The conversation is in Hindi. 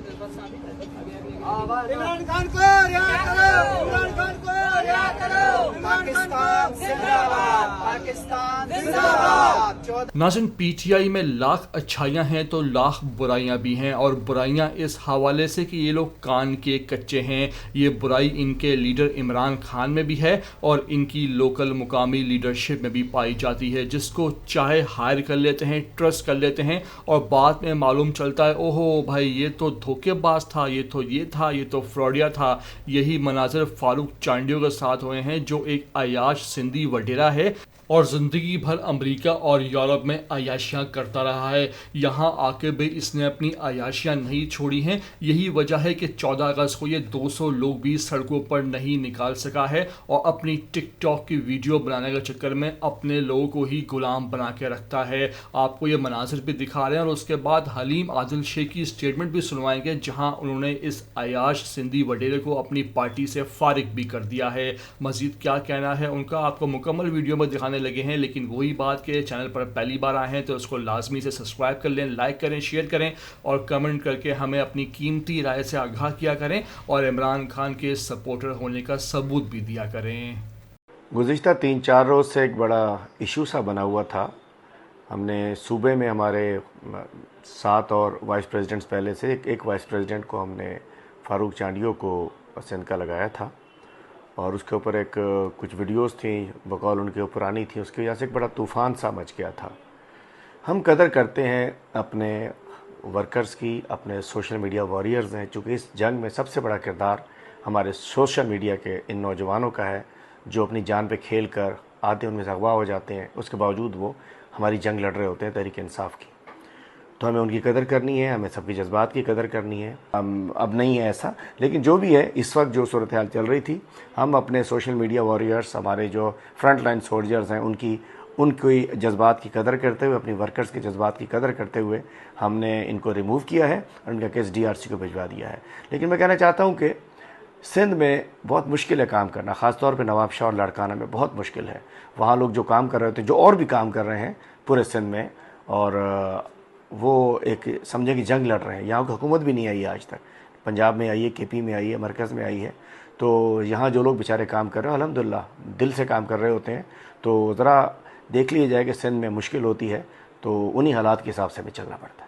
इमरान खान को रिहा करो, इमरान खान को रिहा करो, पाकिस्तान जिंदाबाद, पाकिस्तान जिंदाबाद। नाज़रीन, पीटीआई में लाख अच्छाइयाँ हैं तो लाख बुराइयाँ भी हैं, और बुराइयाँ इस हवाले से कि ये लोग कान के कच्चे हैं। ये बुराई इनके लीडर इमरान खान में भी है और इनकी लोकल मुकामी लीडरशिप में भी पाई जाती है, जिसको चाहे हायर कर लेते हैं, ट्रस्ट कर लेते हैं, और बाद में मालूम चलता है ओहो भाई ये तो धोखेबाज था, ये था, ये तो फ्रॉडिया था। यही मनाजर फारूक चांडियों के साथ हुए हैं, जो एक अयाश सिंधी वडेरा है और ज़िंदगी भर अमेरिका और यूरोप में अयाशियाँ करता रहा है। यहाँ आके भी इसने अपनी अयाशियाँ नहीं छोड़ी हैं। यही वजह है कि 14 अगस्त को ये 200 लोग भी सड़कों पर नहीं निकाल सका है और अपनी टिकटॉक की वीडियो बनाने के चक्कर में अपने लोगों को ही गुलाम बना के रखता है। आपको ये मनाजिर भी दिखा रहे हैं और उसके बाद हलीम आदिल शेख की स्टेटमेंट भी सुनवाएंगे, जहाँ उन्होंने इस अयाश सिंधी वडेरे को अपनी पार्टी से फारिग भी कर दिया है। मज़ीद क्या कहना है उनका आपको मुकम्मल वीडियो में दिखाने लगे हैं, लेकिन वही बात के चैनल पर पहली बार आए हैं तो उसको लाजमी से सब्सक्राइब कर लें, लाइक करें, शेयर करें और कमेंट करके हमें अपनी कीमती राय से आगाह किया करें और इमरान खान के सपोर्टर होने का सबूत भी दिया करें। गुज़िश्ता 3-4 रोज़ से एक बड़ा इशू सा बना हुआ था। हमने सूबे में हमारे 7 और वाइस प्रेसिडेंट्स पहले से एक वाइस प्रेसिडेंट को हमने फारूक चांडियों को सिंध का लगाया था और उसके ऊपर एक कुछ वीडियोस थी बकौल उनके पुरानी थी, उसकी वजह से एक बड़ा तूफ़ान सा मच गया था। हम कदर करते हैं अपने वर्कर्स की, अपने सोशल मीडिया वॉरियर्स हैं, चूँकि इस जंग में सबसे बड़ा किरदार हमारे सोशल मीडिया के इन नौजवानों का है जो अपनी जान पे खेल कर आधे उनमें से अगवा हो जाते हैं, उसके बावजूद वो हमारी जंग लड़ रहे होते हैं तहरीक इंसाफ की। तो हमें उनकी कदर करनी है, हमें सबकी जज्बात की कदर करनी है। अब नहीं है ऐसा, लेकिन जो भी है इस वक्त जो सूरत हाल चल रही थी, हम अपने सोशल मीडिया वॉरियर्स, हमारे जो फ्रंट लाइन सोल्जर्स हैं, उनकी जज्बात की कदर करते हुए, अपनी वर्कर्स के जज्बात की कदर करते हुए हमने इनको रिमूव किया है और उनका केस DRC को भिजवा दिया है। लेकिन मैं कहना चाहता हूँ कि सिंध में बहुत मुश्किल है काम करना, ख़ासतौर पे नवाबशाह और लाड़काना में बहुत मुश्किल है। वहाँ लोग जो काम कर रहे थे, जो और भी काम कर रहे हैं पूरे सिंध में, और वो एक समझे कि जंग लड़ रहे हैं। यहाँ की हुकूमत भी नहीं आई है आज तक, पंजाब में आई है, KP में आई है, मरकज़ में आई है। तो यहाँ जो लोग बेचारे काम कर रहे हैं अल्हम्दुलिल्लाह दिल से काम कर रहे होते हैं। तो ज़रा देख लिया जाए कि सिंध में मुश्किल होती है, तो उन्हीं हालात के हिसाब से हमें चलना पड़ता है।